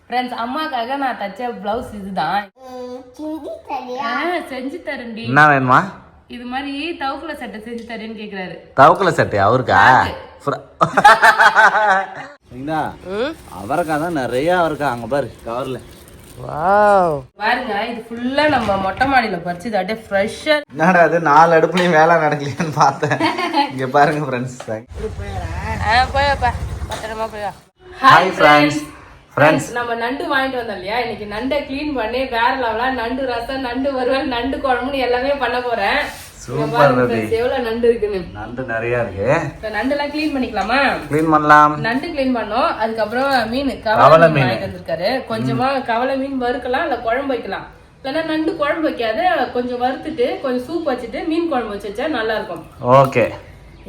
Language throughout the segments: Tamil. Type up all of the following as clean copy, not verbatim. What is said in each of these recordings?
ஃப்ரெண்ட்ஸ் அம்மாக்காக நான் தச்ச பிளவுஸ் இதுதான். செஞ்சு தரேன்டி. என்ன வேணுமா? இது மாதிரி தவுக்குல சட்டை செஞ்சு தரேன்னு கேக்குறாரு. தவுக்குல சட்டை அவருக்கா? அவருக்கா தான் நிறைய அவருக்கா. அங்க பாரு கவர்ல. வாவ் பாருங்க, இது ஃபுல்லா நம்ம மொட்டை மாடியில பறிச்சது. அப்படியே ஃப்ரெஷ்ஷா. என்னடா அது 4 அடுப்புலயும் வேலை நடக்கலையான்னு பார்த்தேன். இங்க பாருங்க ஃப்ரெண்ட்ஸ். போயப்பா பத்திரமா போயா. ஹாய் ஃப்ரெண்ட்ஸ், நம்ம நண்டு வாங்கிட்டு வந்தோம் இல்லையா, இன்னைக்கு நண்டை க்ளீன் பண்ணி வேற லெவலா நண்டு ரசம், நண்டு வறுவல், நண்டு குழம்புன்னு எல்லாமே பண்ண போறேன். Super baby. எவ்வளவு நண்டு இருக்குன்னு. நண்டு நிறைய இருக்கு. நண்டு எல்லாம் க்ளீன் பண்ணிக்கலாமா? க்ளீன் பண்ணலாம். நண்டு க்ளீன் பண்ணோம். அதுக்கப்புறம் மீன் கவலை மீன் வாங்கிட்டு வந்திருக்காரு. கொஞ்சமா கவலை மீன் வறுக்கலாம், இல்ல குழம்பு வைக்கலாம். இல்லைன்னா நண்டு குழம்பு வைக்காது, கொஞ்சம் வறுத்துட்டு கொஞ்சம் சூப் வச்சுட்டு மீன் குழம்பு வச்சா நல்லா இருக்கும். ஓகே,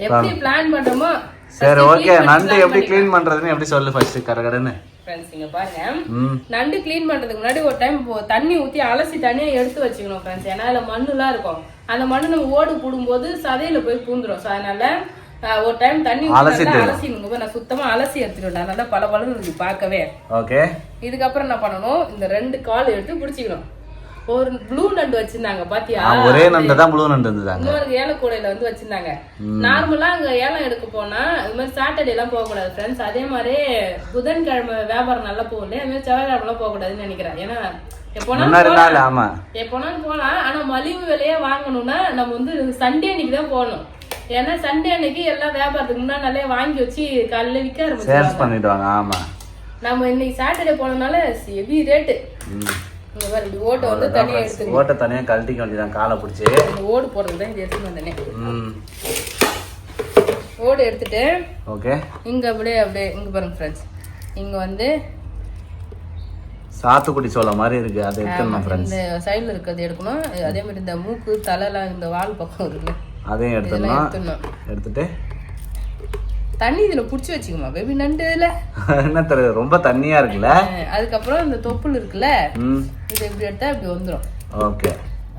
எப்படி பிளான் பண்றோமோ. சரி ஓகே. நண்டு எப்படி க்ளீன் பண்றதுன்னு எப்படி சொல்லு ஃபர்ஸ்ட் கடகடன்னு. ஃப்ரெண்ட்ஸ் இங்க பாருங்க, நண்டு க்ளீன் பண்றதுக்கு முன்னாடி ஒரு டைம் தண்ணி ஊத்தி அலசி தனியா எடுத்து வச்சுக்கணும் ஃப்ரெண்ட்ஸ். ஏன்னா அதுல மண்ணுலாம் இருக்கும். அந்த மண்ணு நம்ம ஓடு போடும்போது சதையில போய் பூந்துரும். ஸோ அதனால ஒரு டைம் தண்ணி அலசி நான் சுத்தமா அலசி எடுத்துக்கிட்டேன். அதனால பல இருக்கு பார்க்கவே. ஓகே. இதுக்கப்புறம் என்ன பண்ணணும், இந்த 2 கால் எடுத்து பிடிச்சிக்கணும். ஒரு ப்ளூ நண்டு வச்சிருந்தாங்க பாத்தியா? ஒரே நண்டு தான் ப்ளூ நண்டு இருந்ததாங்க. இன்னொரு ஏலக்கூடையில வந்து வச்சிருந்தாங்க. நார்மலா அங்க ஏலம் எடுக்க போனா இது மாதிரி சாட்டர்டே எல்லாம் போக கூடாது ஃப்ரெண்ட்ஸ். அதே மாதிரி புதன்கிழமை வியாபாரம் நல்லா போகல, அது மாதிரி செவ்வாய்க்கிழமை எல்லாம் போக கூடாதுன்னு நினைக்கிறேன். ஏன்னா எப்போனாலும் போலாம். ஆனா மலிவு விலையா வாங்கணும்னா நம்ம வந்து சண்டே அன்னைக்கு தான் போகணும். ஏன்னா சண்டே அன்னைக்கு எல்லாம் வியாபாரத்துக்கு முன்னாடி நல்லா வாங்கி வச்சு காலையில விற்க ஆரம்பிச்சிடுவாங்க. ஆமா, நம்ம இன்னைக்கு சாட்டர்டே போனதுனால ஹெவி ரேட்டு. ஓட்டை வந்து தனியா எடுத்து ஓட்டை தனியா கழட்டிக்க வேண்டியதான். காலை பிடிச்சி ஓடு போடுறதுதான் இது எடுத்து வந்தேனே. ஓடு எடுத்துட்டு ஓகே. இங்க அப்படியே இங்க பாருங்க ஃப்ரெண்ட்ஸ், இங்க வந்து சாத்துக்குடி சோள மாதிரி இருக்கு, அதை எடுக்கணும் ஃப்ரெண்ட்ஸ். இந்த சைடுல இருக்கிறது எடுக்கணும். அதே மாதிரி இந்த மூக்கு தலைலாம் இந்த வால் பக்கம் இருக்குல்ல, அதையும் எடுத்துடணும். எடுத்துட்டு தண்ணி இதுல புடிச்சு வச்சுக்கோமா பேபி. நண்டு இதுல என்ன தெரியல, ரொம்ப தண்ணியா இருக்குல்ல. அதுக்கப்புறம் இந்த தொப்புள் இருக்குல்ல, இது இப்படி எடுத்தா இப்படி வந்துடும். ஓகே,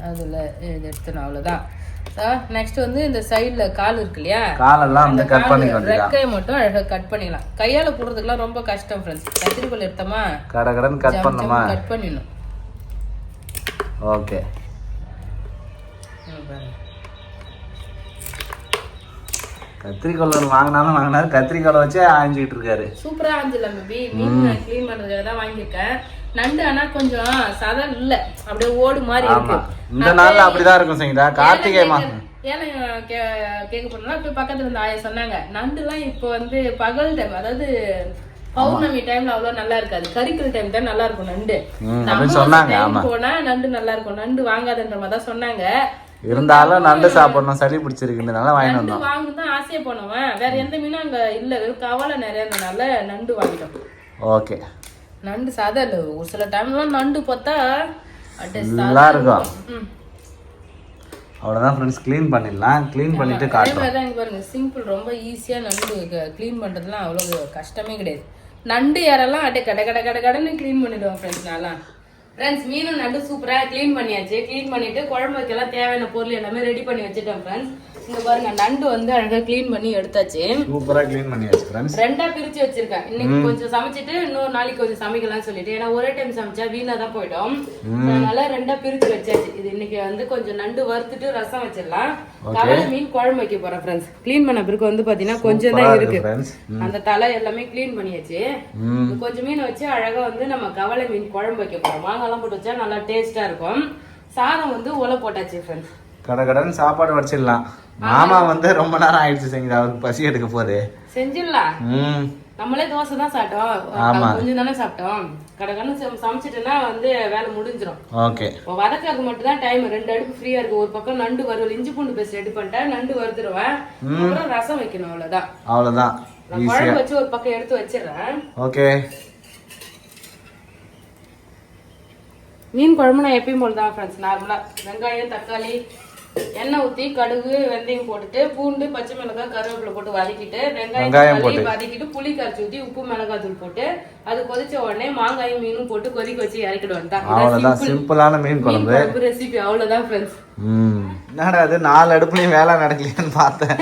அதுல இது எடுத்துணும். அவ்வளவுதான். நெக்ஸ்ட் வந்து இந்த சைடுல கால் இருக்கு இல்லையா, காலெல்லாம் வந்து கட் பண்ணிக்கலாம். ரெக்கையை மட்டும் அழகா கட் பண்ணிக்கலாம். கையால போடுறதுக்குலாம் ரொம்ப கஷ்டம் ஃப்ரெண்ட்ஸ். கத்திரிக்கோல் எடுத்தோமா கடகடன் கட் பண்ணணுமா, கட் பண்ணிடணும். ஓகே. கத்திரிக்கோல் வாங்கினாரு, கத்திரிக்கோலை வச்சு ஆஞ்சிட்டு இருக்காரு. சூப்பரா ஆஞ்சிடலாம் பேபி. மீன் கிளீன் பண்றதுக்காக தான் வாங்கியிருக்கேன். நண்டு ஆனா கொஞ்சம் சதம் இல்ல, அப்படியே ஓடு மாதிரி இருக்கு. இந்த நாள்ல அப்படிதான் இருக்கும் சரிங்களா. கார்த்திகை மாசம் ஏன்னா கேட்க போனா இப்ப பக்கத்துல இருந்து ஆயா சொன்னாங்க, நண்டு எல்லாம் இப்ப வந்து பகல் டைம், அதாவது பௌர்ணமி டைம்ல அவ்வளவு நல்லா இருக்காது, கரிக்கல் டைம் தான் நல்லா இருக்கும் நண்டு. நம்ம போனா நண்டு நல்லா இருக்கும், நண்டு வாங்காதன்ற மாதிரி தான் சொன்னாங்க. இருந்தாலும் நண்டு சாப்பிடணும், சளி பிடிச்சிருக்குன்றதுனால வாங்கிட்டு வந்தோம். வாங்கணும் ஆசையா போனவன். வேற எந்த மீனும் அங்க இல்ல, வெறும் கவலை நிறைய இருந்தனால நண்டு வாங்கிட்டோம். ஓகே. நண்டு சாதா இல்ல, ஒரு சில டைம்லாம் நண்டு பார்த்தா நல்லா இருக்கும். அவ்வளவுதான் ஃப்ரெண்ட்ஸ், க்ளீன் பண்ணிடலாம். க்ளீன் பண்ணிட்டு காட்டுறோம். இங்க பாருங்க, சிம்பிள், ரொம்ப ஈஸியா நண்டு க்ளீன் பண்றதுலாம் அவ்வளவு கஷ்டமே கிடையாது. நண்டு யாரெல்லாம் அப்படியே கடன்னு க்ளீன் பண்ணிடுவோம் ஃப்ரெண்ட்ஸ். நான்லாம் ஃப்ரெண்ட்ஸ் மீனும் நண்டு சூப்பரா க்ளீன் பண்ணியாச்சு. க்ளீன் பண்ணிட்டு குழம்பு வைக்கலாம் தேவையான பொருள் எல்லாமே ரெடி பண்ணி வச்சுட்டோம் ஃப்ரெண்ட்ஸ். இங்க பாருங்க, நண்டு வந்து அழகா க்ளீன் பண்ணி எடுத்தாச்சு. சூப்பரா க்ளீன் பண்ணியாச்சு ஃப்ரெண்ட்ஸ். 2ஆ பிரிச்சு வச்சிருக்கேன். இன்னைக்கு கொஞ்சம் சமைச்சிட்டு இன்னொரு நாளைக்கு கொஞ்சம் சமைக்கலாம்னு சொல்லிட்டு, ஏன்னா ஒரே டைம் சமைச்சா வீணா தான் போயிடும். அதனால 2ஆ பிரிச்சு வச்சாச்சு. இது இன்னைக்கு வந்து கொஞ்சம் நண்டு வறுத்துட்டு ரசம் வச்சிடலாம். கவலை மீன் குழம்பு வைக்க போறேன் ஃப்ரெண்ட்ஸ். க்ளீன் பண்ண பிறகு வந்து பாத்தீங்கன்னா கொஞ்சம் தான் இருக்கு. அந்த தலை எல்லாமே க்ளீன் பண்ணியாச்சு. கொஞ்சம் மீன் வச்சு அழகா வந்து நம்ம கவலை மீன் குழம்பு வைக்க போறோம். மாங்காய்லாம் போட்டு வச்சா நல்லா டேஸ்டா இருக்கும். சாதம் வந்து உலை போட்டாச்சு ஃப்ரெண்ட்ஸ். கடகடன் சாப்பாடு வச்சிடலாம். மாமா வந்து ரொம்ப நேரம் ஆயிடுச்சு செஞ்சு, அவருக்கு பசி எடுக்க போகுது. செஞ்சிடலாம். நம்மளே தோசை தான் சாப்பிட்டோம், கொஞ்சம் தானே சாப்பிட்டோம். கடகடன்னு சமைச்சிட்டுனா வந்து வேலை முடிஞ்சிடும். ஓகே. வதக்கிறது மட்டும் தான் டைம். 2 அடுப்பு ஃப்ரீயா இருக்கு. ஒரு பக்கம் நண்டு வறுவல், இஞ்சி பூண்டு பேஸ்ட் ரெடி பண்ணிட்டேன், நண்டு வறுத்துருவேன். அப்புறம் ரசம் வைக்கணும். அவ்வளவுதான். குழம்பு வச்சு ஒரு பக்கம் எடுத்து வச்சிடுறேன். ஓகே. மீன் குழம்பு நான் எப்பயும் போல தான் ஃப்ரெண்ட்ஸ். நார்மலா வெங்காயம், தக்காளி, எண்ணெய் ஊத்தி கடுகு வெந்தயம் போட்டுட்டு பூண்டு பச்சை மிளகாய் கருவேப்பிலை போட்டு வதக்கிட்டு வெங்காயம் வெங்காயம் வதக்கிட்டு புளி கரைச்சி ஊத்தி உப்பு மிளகாய் தூள் போட்டு அது கொதிச்ச உடனே மாங்காயும் மீனும் போட்டு கொதிக்க வச்சு இறக்கிடுவாங்க. அவ்வளவுதான் சிம்பிளான மீன் குழம்பு ரெசிபி. அவ்வளவுதான் ஃப்ரெண்ட்ஸ். என்னடா அது 4 அடுப்புலயும் வேலை நடக்கலையான்னு பார்த்தேன்.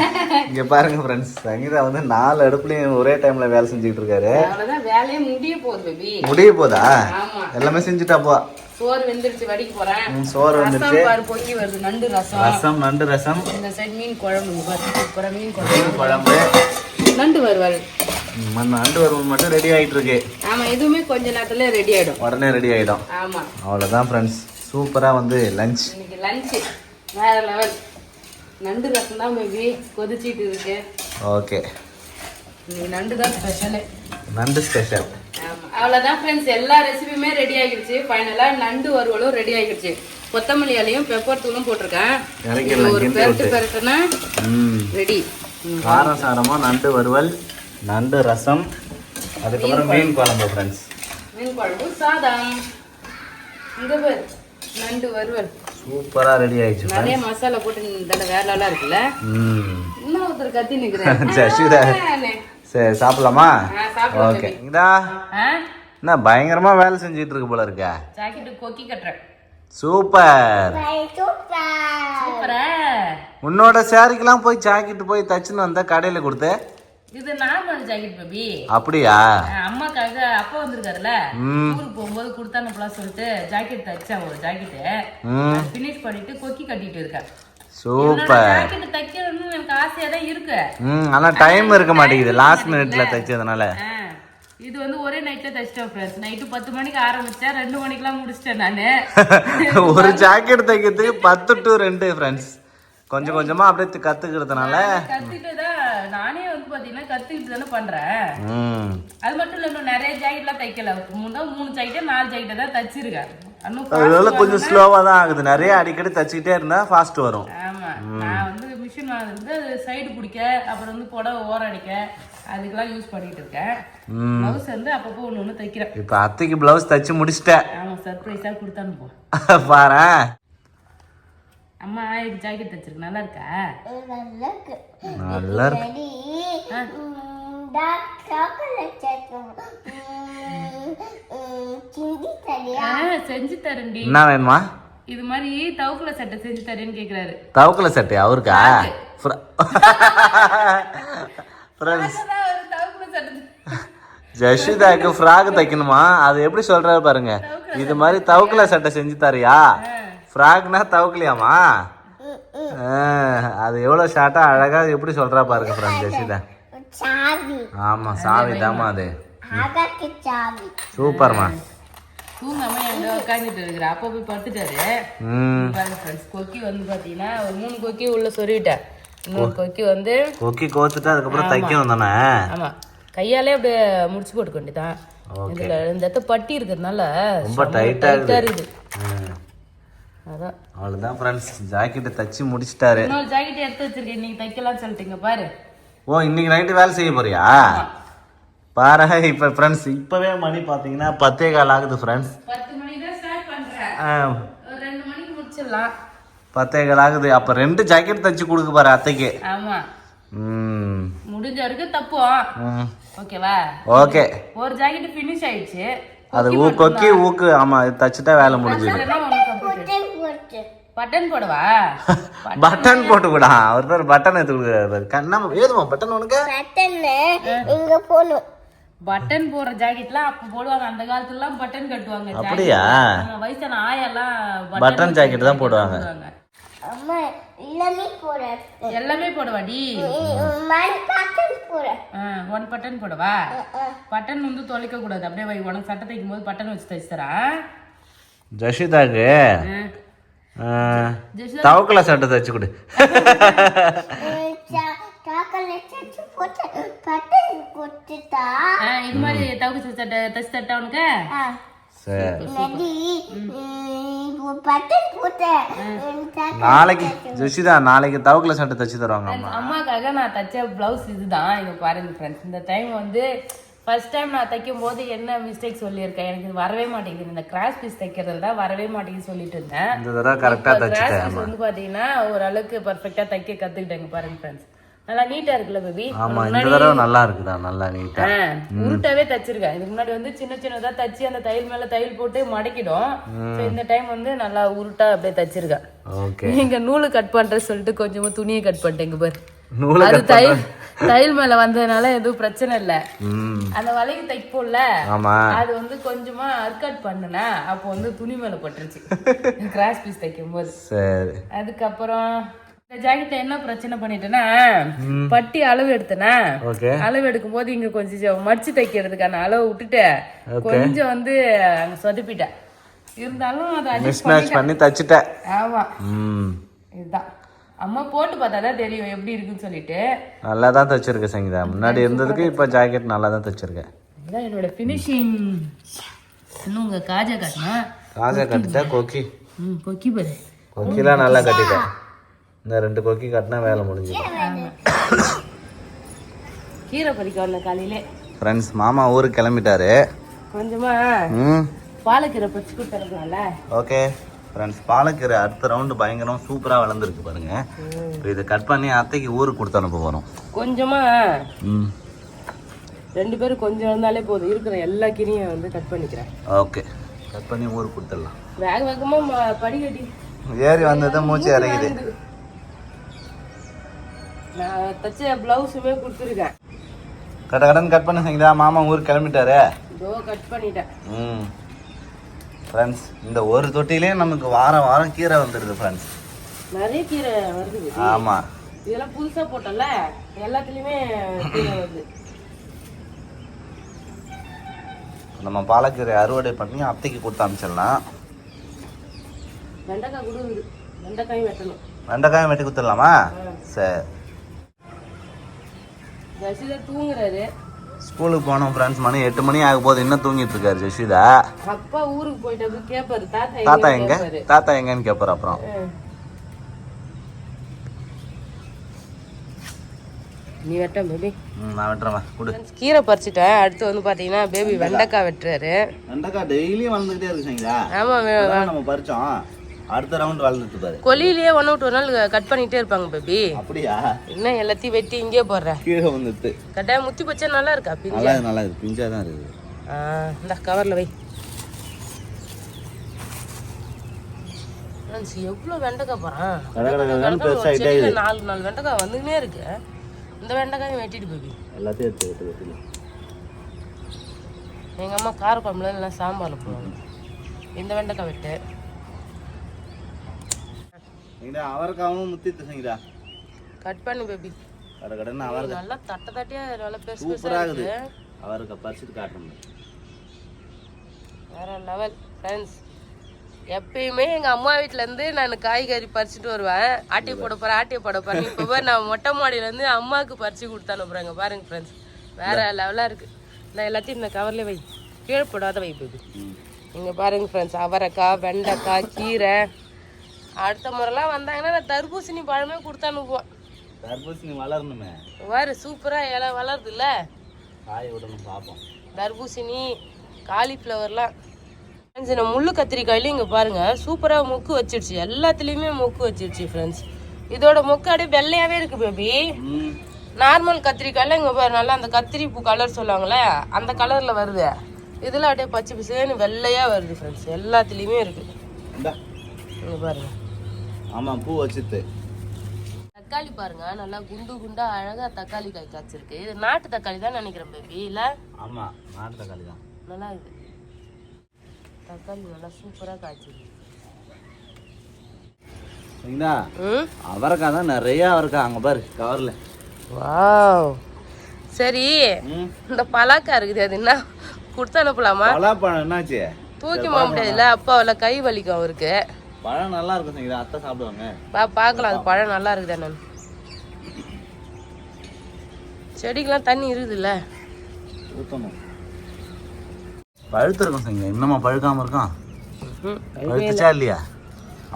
இங்க பாருங்க ஃப்ரெண்ட்ஸ், சங்கீதா வந்து 4 அடுப்புலயும் ஒரே டைம்ல வேலை செஞ்சுட்டு இருக்காரு. அவ்வளவுதான், வேலையே முடிய போகுது பேபி. முடிய போதா? ஆமா, எல்லாமே செஞ்சுட்டா போ. சோறு வெந்துருச்சு, வடிக்க போறேன். சோறு வந்துருச்சு, பொங்கி வருது, நண்டு ரசம், நண்டு ரசம், இந்த சைடு மீன் குழம்பு, மீன் குழம்பு, நண்டு வறுவல். நண்டு வறுவல் மட்டும் ரெடி ஆயிட்டு இருக்கு. ஆமா, எதுவுமே கொஞ்ச நேரத்துல ரெடி ஆயிடும், உடனே ரெடி ஆயிடும். ஆமா, அவ்வளவுதான் ஃப்ரெண்ட்ஸ், சூப்பரா வந்து லஞ்ச். இன்னைக்கு லஞ்ச் வேற லெவல். நண்டு ரசம் தான் பேபி கொதிச்சிட்டு இருக்கு. ஓகே, இன்னைக்கு நண்டு தான் ஸ்பெஷல். நண்டு ஸ்பெஷல். அவ்வளவுதான் ஃப்ரெண்ட்ஸ், எல்லா ரெசிபியுமே ரெடி ஆகிடுச்சு. ஃபைனலா நண்டு வறுவலும் ரெடி ஆகிடுச்சு. கொத்தமல்லி இலையும் பெப்பர் தூளும் போட்டிருக்கேன். ஒரு பெரட்டுனா ரெடி. காரம் சாரமா நண்டு வறுவல், நண்டு ரசம், அதுக்கப்புறம் மீன் குழம்பு ஃப்ரெண்ட்ஸ். மீன் குழம்பு, சாதம், இங்க பேர் நண்டு வறுவல் சூப்பரா ரெடி ஆயிடுச்சு. நிறைய மசாலா போட்டு இந்த வேற லெவலா இருக்குல்ல. இன்னும் ஒருத்தர் கத்தி நிக்கிறேன். சரி, சாப்பிடலாமா? ஓகே. இதா என்ன பயங்கரமா வேலை செஞ்சுட்டு இருக்கு போல இருக்க. ஜாக்கெட் கொக்கி கட்டுறேன். சூப்பர் சூப்பரா. உன்னோட சாரிக்கெல்லாம் போய் ஜாக்கெட் போய் தச்சுன்னு வந்த கடையில கொடுத்து. இது நார்மல் ஜாக்கெட் பேபி. அப்படியா? அம்மாக்காக அப்பா வந்திருக்காருல, ஊருக்கு போகும்போது கொடுத்தானுப்பலாம் சொல்லிட்டு ஜாக்கெட் தச்சேன். ஒரு ஜாக்கெட் ஃபினிஷ் பண்ணிட்டு கொக்கி கட்டிட்டு இருக்கேன். சூப்பர். ஜாக்கெட் தைக்கணும்னு எனக்கு ஆசையா தான் இருக்கு. ஆனா டைம் இருக்க மாட்டேங்குது, லாஸ்ட் மினிட்ல தைச்சதுனால. இது வந்து ஒரே நைட்ல தைச்சிட்டேன் ஃப்ரெண்ட்ஸ். நைட்டு 10 மணிக்கு ஆரம்பிச்சேன், 2 மணிக்கெல்லாம் முடிச்சிட்டேன் நானு. ஒரு ஜாக்கெட் தைக்கிறதுக்கு 10 to 2 ஃப்ரெண்ட்ஸ். கொஞ்சம் கொஞ்சமா அப்படியே கத்துக்கிறதுனால கத்துக்கிட்டுதான் நானே வந்து பாத்தீங்கன்னா கத்துக்கிட்டு தானே பண்றேன். அது மட்டும் இல்ல, இன்னும் நிறைய ஜாக்கெட்லாம் தைக்கல. 3 ஜாக்கெட் 4 ஜாக்கெட் தான் தச்சிருக்கேன். அதனால கொஞ்சம் ஸ்லோவா தான் ஆகுது. நிறைய அடிக்கடி தச்சுக்கிட்டே இருந்தா ஃபாஸ்ட் வரும். ஆமா, நான் வந்து மிஷின் வாங்குறது சைடு பிடிக்க, அப்புறம் வந்து புடவை ஓரம் அடிக்க, அதுக்கெல்லாம் யூஸ் பண்ணிட்டு இருக்கேன். பிளவுஸ் வந்து அப்பப்போ ஒண்ணு தைக்கிறேன். இப்ப அத்தைக்கு பிளவுஸ் தச்சு முடிச்சிட்டேன். ஆமா, சர்ப்ரைஸா கொடுத்தான்னு போ. பாரு, அம்மா இது ஜாக்கெட் தச்சிருக்கு, நல்லா இருக்கா? நல்லா இருக்கு. செஞ்சு தரேன்டி. என்ன வேணுமா? இது மாதிரி தவுக்குல சட்டை செஞ்சு தரேன்னு கேக்குறாரு. தவுக்குல சட்டை அவருக்கா? ஜஷிதாக்கு ஃப்ராக் தைக்கணுமா? அது எப்படி சொல்றாரு பாருங்க. இது மாதிரி தவுக்குல சட்டை செஞ்சு தரியா? ஃப்ராக்னா தவுக்கலையாமா? அது எவ்வளவு ஷார்ட்டா அழகா எப்படி சொல்றா பாருங்க ஃப்ரெண்ட் ஜஷிதா. ஆமா, சாவி தாமா அது. சூப்பர்மா. தூங்காம எங்க உட்காந்துட்டு இருக்கிற, அப்போ போய் படுத்துட்டாரு. கொக்கி வந்து பாத்தீங்கன்னா ஒரு 3 கொக்கி உள்ள சொருவிட்டேன். இன்னொரு கொக்கி வந்து கொக்கி கோத்துட்டு அதுக்கப்புறம் தைக்கணும் தானே? ஆமா, கையாலே அப்படியே முடிச்சு போட்டுக்க வேண்டியதான். இதுல இந்த இடத்த பட்டி இருக்கிறதுனால ரொம்ப டைட்டா இருக்குது. அதான், அவ்வளவுதான் ஃப்ரெண்ட்ஸ், ஜாக்கெட் தச்சு முடிச்சிட்டாரு. இன்னொரு ஜாக்கெட் எடுத்து வச்சிருக்கேன், இன்னைக்கு தைக்கலாம் சொல்லிட்டீங்க பாரு. ஓ, இன்னைக்கு நைட்டு வேலை செய்ய போறியா? பாரு, இப்ப ஃப்ரெண்ட்ஸ் இப்பவே மணி பாத்தீங்கன்னா 10:15 ஆகுது ஃப்ரெண்ட்ஸ். 10 மணிக்கு தான் ஸ்டார்ட் பண்றேன். 2 மணிக்கு முடிச்சிடலாம். 10:15 ஆகுது. அப்ப 2 ஜாக்கெட் தச்சு கொடுக்க பாரு அத்தைக்கு. ஆமா, முடிஞ்ச வரைக்கும் தப்போம். ஓகேவா? ஓகே. ஒரு ஜாக்கெட் ஃபினிஷ் ஆயிடுச்சு. அது கொக்கி ஊக்கு. ஆமா, தச்சுட்டா வேலை முடிஞ்சது. பட்டன் போடவா? பட்டன் போட்டு கூட அவர் பேர் பட்டன் எடுத்து கொடுக்குறாரு. கண்ணா ஏதுமா பட்டன் உனக்கு? இங்க போணும். பட்டன் போடுற ஜாக்கெட்லாம் அப்ப போடுவாங்க, அந்த காலத்துல எல்லாம் பட்டன் கட்டுவாங்க. அப்படியா? வயசான ஆயெல்லாம் பட்டன் ஜாக்கெட் தான் போடுவாங்க. அம்மா எல்லாமே போற. எல்லாமே போடுவாடி. ஒன் பட்டன் போடவா? பட்டன் வந்து தொலைக்க கூடாது. அப்படியே வை, உனக்கு சட்டை தைக்கும் போது பட்டன் வச்சு தைச்சு தரேன். ஜஷிதாக்கு தவக்கல சட்டை தச்சு கொடு. இது மாதிரி தவக்கு சட்டை தச்சு தட்டா உனக்கு? நாளைக்கு ஜஷிதா நாளைக்கு தவக்கல சட்டை தச்சு தருவாங்க. அம்மாக்காக நான் தச்ச பிளவுஸ் இதுதான். இங்க பாருங்க ஃப்ரெண்ட்ஸ், இந்த டைம் வந்து ஃபர்ஸ்ட் டைம் நான் தைக்கும் போது என்ன மிஸ்டேக் சொல்லியிருக்கேன், எனக்கு இது வரவே மாட்டேங்குது, இந்த கிராஸ் பீஸ் தைக்கிறது தான் வரவே மாட்டேங்குது சொல்லிட்டு இருந்தேன். இந்த தடவை கரெக்டா கிராஸ் தச்சிட்டேன். பீஸ் வந்து பாத்தீங்கன்னா ஓரளவுக்கு பர்ஃபெக்டா தைக்க கத்துக்கிட்டேங்க பாருங்க ஃப்ரெண்ட்ஸ். நல்லா நீட்டா இருக்குல்ல பேபி. ஆமா இந்த தடவை நல்லா இருக்குதா, நல்லா நீட்டா உருட்டாவே தச்சிருக்கேன். இதுக்கு முன்னாடி வந்து சின்ன சின்னதா தச்சு அந்த தையல் மேல தையல் போட்டு மடக்கிடும். இந்த டைம் வந்து நல்லா உருட்டா அப்படியே தச்சிருக்கேன். ஓகே. நீங்க நூலு கட் பண்ற சொல்லிட்டு கொஞ்சமா துணியை கட் பண்ணிட்டேங்க பாரு. நூலை அது தையல் மேல வந்ததுனால எதுவும் பிரச்சனை இல்ல. அந்த வளைவு தைப்போம்ல, ஆமா அது வந்து கொஞ்சமா அர்கட் பண்ணுனா அப்போ வந்து துணி மேல பட்டுருச்சு கிராஸ் பீஸ் தைக்கும் போது. சரி. அதுக்கப்புறம் இந்த ஜாக்கெட்ல என்ன பிரச்சனை பண்ணிட்டேன்னா, பட்டி அளவு எடுத்தேனா, ஓகே. அளவு எடுக்கும் போது இங்க கொஞ்சம் மடிச்சு தைக்கிறதுக்கான அளவு விட்டுட்டு கொஞ்சம் வந்து அங்க சொதப்பிட்டேன். இருந்தாலும் அதை adjust பண்ணி தச்சிட்டேன். ஆமா இதுதான் அம்மா போட்டு பார்த்தாதான் தெரியும் எப்படி இருக்குன்னு சொல்லிட்டு. நல்லா தான் தச்சிருக்கேன் சங்கீதா, முன்னாடி இருந்ததுக்கு இப்போ ஜாக்கெட் நல்லா தான் தச்சிருக்கேன். இதுதான் என்னோட ஃபினிஷிங். இன்னும் உங்க காஜா காட்டினா காஜா கட்டிட்டா கொக்கி. கொக்கி பாரு, கொக்கிலாம் நல்லா கட்டிட்டேன். இந்த 2 கொக்கி கட்டினா வேலை முடிஞ்சு. கீரை பறிக்க வந்த காலையிலே ஃப்ரெண்ட்ஸ் மாமா ஊருக்கு கிளம்பிட்டாரு. கொஞ்சமா பாலக்கீரை பறிச்சு கொடுத்துருக்கலாம்ல. ஓகே ஃப்ரெண்ட்ஸ், பாலக்கீரை அடுத்த ரவுண்டு பயங்கரம் சூப்பராக வளர்ந்துருக்கு பாருங்க. இப்போ இதை கட் பண்ணி அத்தைக்கு ஊருக்கு கொடுத்து அனுப்ப போகிறோம். கொஞ்சமா 2 பேரும் கொஞ்சம் இருந்தாலே போதும், இருக்கிற எல்லா கீரையும் வந்து கட் பண்ணிக்கிறேன். ஓகே, கட் பண்ணி ஊருக்கு கொடுத்துடலாம். வேக வேகமா படிக்கட்டி ஏறி வந்தது மூச்சு இறங்குது. நான் தச்ச பிளவுஸுமே கொடுத்துருக்கேன். கடன் கட் பண்ண சங்கீதா, மாமா ஊருக்கு கிளம்பிட்டாரு. இதோ கட் பண்ணிட்டேன். ஃப்ரெண்ட்ஸ் இந்த ஒரு தொட்டிலே நமக்கு வாரம் வாரம் கீரை வந்துடுது ஃப்ரெண்ட்ஸ். நிறைய கீரை வருது. ஆமாம், இதெல்லாம் புதுசா போட்டோம்ல, எல்லாத்துலயுமே கீரை வருது. நம்ம பாலக்கீரை அறுவடை பண்ணி அத்தைக்கு கொடுத்து அனுப்பிச்சிடலாம். வெண்டைக்காய் கொடுக்குது, வெண்டைக்காயும் வெட்டணும். வெண்டைக்காயும் வெட்டி கொடுத்துடலாமா? சரி. ஜசிதா தூங்குறாரு. ஸ்கூலுக்கு போனோம் ஃப்ரெண்ட்ஸ், மணி 8 மணி ஆக போகுது, இன்னும் தூங்கிட்டு இருக்காரு ஜெஷிதா. அப்பா ஊருக்கு போயிட்டு கேட்பாரு, தாத்தா எங்க தாத்தா எங்கன்னு கேட்பாரு. அப்புறம் நீ வெட்ட பேபி. நான் வெட்டுறேன் கொடு. கீரை பறிச்சுட்டேன். அடுத்து வந்து பாத்தீங்கன்னா பேபி வெண்டைக்காய் வெட்டுறாரு. வெண்டைக்காய் டெய்லியும் வளர்ந்துகிட்டே இருக்கு சரிங்களா? ஆமா, நம்ம பறிச்சோம், அடுத்த ரவுண்ட் வளர்ந்துட்டு பாரு. கொல்லியிலேயே 1 விட்டு 1 நாள் கட் பண்ணிட்டே இருப்பாங்க பேபி. அப்படியா? இன்னும் எல்லாத்தையும் வெட்டி இங்கே போடுறேன். கீழே வந்துட்டு கட்டாயம் முத்தி பச்சை நல்லா இருக்கா? நல்லா நல்லா இருக்கு, பிஞ்சா தான் இருக்குது. இந்த கவர்ல வை. எவ்வளவு வெண்டைக்காய் போறான், 4 வெண்டைக்காய் வந்துன்னே இருக்கு. இந்த வெண்டைக்காயும் வெட்டிட்டு பேபி எல்லாத்தையும் எடுத்து வெட்டி. எங்க அம்மா கார குழம்புல இல்லை சாம்பார்ல போடுவாங்க. இந்த வெண்டைக்காய் வெட்டு. அவரைக்காவும் முத்திட்டு சங்கீதா கட் பண்ணு பேபி. கடகடன்னு அவரைக்காய் நல்லா தட்டியா நல்லா பெருசு சூப்பரா இருக்குது. அவரைக்காய் பறிச்சுட்டு காட்டணும். வேற லெவல் ஃப்ரெண்ட்ஸ். எப்பயுமே எங்க அம்மா வீட்டுல இருந்து நான் காய்கறி பறிச்சுட்டு வருவேன். ஆட்டிய போட போறேன். இப்போ நான் மொட்டை மாடியில இருந்து அம்மாவுக்கு பறிச்சு கொடுத்து அனுப்புறேங்க பாருங்க ஃப்ரெண்ட்ஸ். வேற லெவலா இருக்கு. நான் எல்லாத்தையும் இந்த கவர்ல வை, கீழே போடாத வை பேபி. இங்க பாருங்க ஃப்ரெண்ட்ஸ், அவரைக்காய், வெண்டைக்காய், கீரை. அடுத்த முறைலாம் வந்தாங்கன்னா நான் தர்பூசணி பழமே கொடுத்து அனுப்புவேன். தர்பூசணி வளரணுமே வேறு சூப்பரா இலை வளருது இல்ல, காய விடணும் பார்ப்போம். தர்பூசணி, காலிஃப்ளவர்லாம். முள்ளு கத்திரிக்காயிலையும் இங்கே பாருங்க சூப்பராக மொக்கு வச்சிருச்சு. எல்லாத்துலேயுமே மொக்கு வச்சிருச்சு ஃப்ரெண்ட்ஸ். இதோட மொக்கு அப்படியே வெள்ளையாவே இருக்கு பேபி. நார்மல் கத்திரிக்காயில இங்கே பாரு நல்லா அந்த கத்திரி பூ கலர் சொல்லுவாங்களே அந்த கலரில் வருது. இதில் அப்படியே பச்சை பிசேன்னு வெள்ளையாக வருது ஃப்ரெண்ட்ஸ். எல்லாத்துலேயுமே இருக்கு. இங்கே பாருங்க. ஆமாம், பூ வச்சுட்டு. தக்காளி பாருங்க நல்லா குண்டு குண்டா அழகா தக்காளி காய் காய்ச்சிருக்கு. இது நாட்டு தக்காளி தான் நினைக்கிறேன் பேபி இல்ல? ஆமா, நாட்டு தக்காளி தான். நல்லா இருக்கு தக்காளி, நல்லா சூப்பரா காய்ச்சிருக்கு. அவரைக்காய் தான் நிறைய அவரைக்காய் அங்க பாரு கவர்ல. வாவ். சரி, இந்த பலாக்காய் இருக்குது, அது என்ன கொடுத்து அனுப்பலாமா? பலாப்பழம் என்னாச்சு? தூக்கி போக முடியாதுல்ல, அப்பா அவள கை வலிக்கும் அவருக்கு. பழம் நல்லா இருக்கும் சங்கீதா, அத்தை சாப்பிடுவாங்க. பார்க்கலாம் அது பழம் நல்லா இருக்குதா நான். செடிக்கெல்லாம் தண்ணி இருக்குதுல்ல, ஊத்தணும். பழுத்து இருக்கும் சங்கீதா, இன்னுமா பழுக்காம இருக்கான்? பழுத்துச்சா இல்லையா?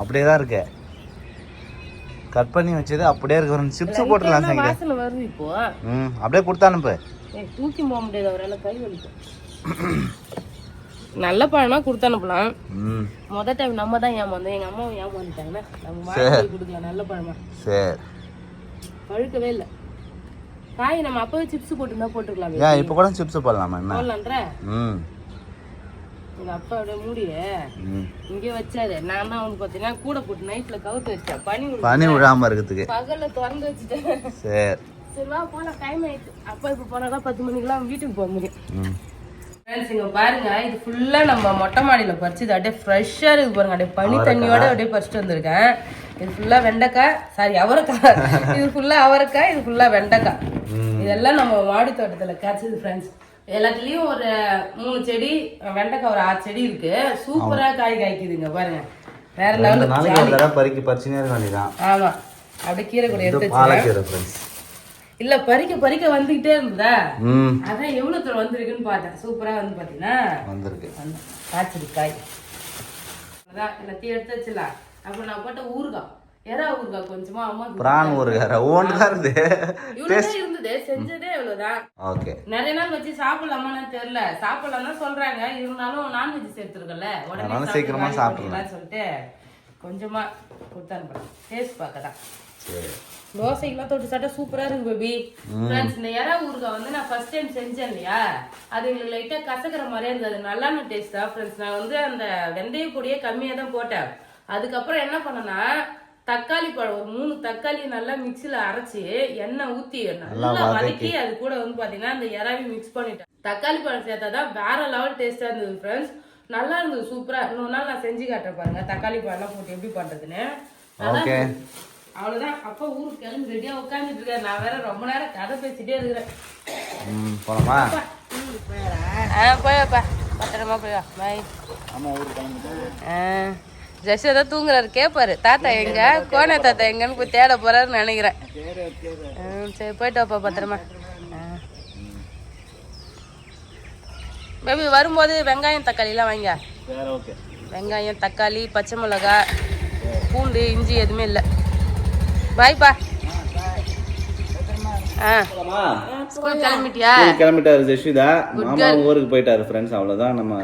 அப்படியே தான் இருக்கு. கட் பண்ணி வச்சது அப்படியே இருக்கு. சிப்ஸ் போட்டுடலாம் சங்கீதா. வாசனை வருது இப்போ. அப்படியே கொடுத்து அனுப்பு. தூக்கி போக முடியாது அவரால் கை வலிக்கும். நல்ல பழமா கொடுத்து அனுப்பலாம். மொதல் டைம் நம்ம தான் ஏமாந்தோம், எங்க அம்மாவும் ஏமாந்துட்டாங்கன்னா நம்ம வாங்கி கொடுக்கலாம் நல்ல பழமா. சரி பழுக்கவே இல்லை காய். நம்ம அப்பவே சிப்ஸ் போட்டுருந்தா போட்டுருக்கலாம். ஏன் இப்போ கூட சிப்ஸ் போடலாமா என்ன? போடலான்ற எங்க அப்பா அப்படியே மூடியே இங்கே வச்சாரு. நான் தான் அவனுக்கு பார்த்தீங்கன்னா கூட போட்டு நைட்ல கவுத்து வச்சேன். பனி விடாம இருக்கிறதுக்கு பகல்ல திறந்து வச்சுட்டேன். சரி வா போலாம், டைம் ஆயிடுச்சு. அப்பா இப்போ போனாதான் 10 மணிக்கெல்லாம் வீட்டுக்கு போக முடியும். ஃப்ரெண்ட்ஸ் இங்க பாருங்க, இது ஃபுல்லா நம்ம மொட்டை மாடியில பறிச்சு இது அப்படியே ஃப்ரெஷ்ஷா இருக்கு பாருங்க. அப்படியே பனி தண்ணியோட அப்படியே பறிச்சுட்டு வந்திருக்கேன். இது ஃபுல்லா வெண்டைக்காய், சாரி அவரைக்காய். இது ஃபுல்லா அவரைக்காய், இது ஃபுல்லா வெண்டைக்காய். இதெல்லாம் நம்ம மாடி தோட்டத்துல காய்ச்சது ஃப்ரெண்ட்ஸ். எல்லாத்துலயும் ஒரு 3 செடி, வெண்டைக்காய் ஒரு 6 செடி இருக்கு. சூப்பரா காய் காய்க்குதுங்க பாருங்க. வேற லெவல் பறிச்சுனே இருக்க வேண்டியதான். ஆமா அப்படியே கீரை கூட எடுத்து இல்ல பறிக்க வந்துகிட்டே இருந்ததா. அதான் எவ்வளவு தூரம் வந்திருக்குன்னு பார்த்தேன். சூப்பரா வந்து பாத்தீங்கன்னா வந்திருக்கு காய்ச்சல் காய். அதான் எல்லாத்தையும் எடுத்து வச்சிடலாம். அப்புறம் நான் போட்ட ஊறுகாய், எறா ஊறுகாய் கொஞ்சமா அம்மா பிரான் ஊறுகாய் இருந்தது. செஞ்சதே இவ்வளவுதான். நிறைய நாள் வச்சு சாப்பிடலாமான்னு தெரியல. சாப்பிடலாம் தான் சொல்றாங்க. இருந்தாலும் நான்வெஜ் சேர்த்துருக்கல உடனே சீக்கிரமா சாப்பிடலாம் சொல்லிட்டு கொஞ்சமா கொடுத்து அனுப்புறேன். டேஸ்ட் பார்க்கதான். தோசைக்கெல்லாம் தொட்டு சாப்பிட்டா சூப்பரா இருக்கு பேபி. ஃப்ரெண்ட்ஸ் இந்த எறா ஊறுகாய் வந்து நான் ஃபர்ஸ்ட் டைம் செஞ்சேன் இல்லையா, அது எங்களுக்கு லைட்டா கசக்கிற மாதிரியே இருந்தது. நல்லான டேஸ்ட் தான் ஃப்ரெண்ட்ஸ். நான் வந்து அந்த வெந்தய பொடியே கம்மியா தான் போட்டேன். அதுக்கப்புறம் என்ன பண்ணேன்னா தக்காளி பழம் ஒரு 3 தக்காளி நல்லா மிக்சில அரைச்சி எண்ணெய் ஊத்தி நல்லா வதக்கி அது கூட வந்து பாத்தீங்கன்னா அந்த எறாவையும் மிக்ஸ் பண்ணிட்டேன். தக்காளி பழம் சேர்த்தாதான் வேற லெவல் டேஸ்டா இருந்தது ஃப்ரெண்ட்ஸ். நல்லா இருந்தது சூப்பரா. இன்னொரு நாள் நான் செஞ்சு காட்டுறேன் பாருங்க தக்காளி பழம் போட்டு எப்படி பண்றதுன்னு. அவ்வளவுதான். அப்பா ஊருக்கு கிளம்பி ரெடியா உட்காந்துட்டு இருக்காரு. நான் வேற ரொம்ப நேரம் கதை பேசிட்டே இருக்கிறேன். போயப்பா பத்திரமா போயா பாய். ஜெஷதா தூங்குறாரு. கேட்பாரு தாத்தா எங்க, கோண தாத்தா எங்கன்னு போய் தேட போறாருன்னு நினைக்கிறேன். சரி போயிட்டு வாப்பா பத்திரமா. பேபி வரும்போது வெங்காயம் தக்காளி எல்லாம் வாங்க. வெங்காயம் தக்காளி பச்சை மிளகாய் பூண்டு இஞ்சி எதுவுமே இல்லை. பாய்ப்பா. கிளம்பிட்டாரு ஜெஷிதா. மாமா ஊருக்கு போயிட்டாரு ஃப்ரெண்ட்ஸ். அவ்வளவுதான், நம்ம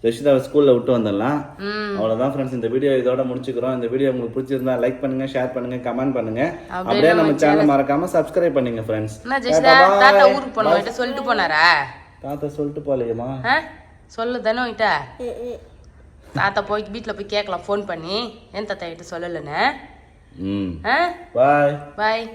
ஜெஷிதா ஸ்கூல்ல விட்டு வந்துடலாம். அவ்வளவுதான் ஃப்ரெண்ட்ஸ், இந்த வீடியோ இதோட முடிச்சுக்கிறோம். இந்த வீடியோ உங்களுக்கு பிடிச்சிருந்தா லைக் பண்ணுங்க, ஷேர் பண்ணுங்க, கமெண்ட் பண்ணுங்க. அப்படியே நம்ம சேனல் மறக்காம சப்ஸ்கிரைப் பண்ணுங்க ஃப்ரெண்ட்ஸ். தாத்தா ஊருக்கு போனோம் சொல்லிட்டு போனாரா? தாத்தா சொல்லிட்டு போலையம்மா. சொல்லு தானே கிட்ட. தாத்தா போய் வீட்டுல போய் கேட்கலாம் ஃபோன் பண்ணி. ஏன் தாத்தா கிட்ட சொல்லலன்னு. பாய் பாய்.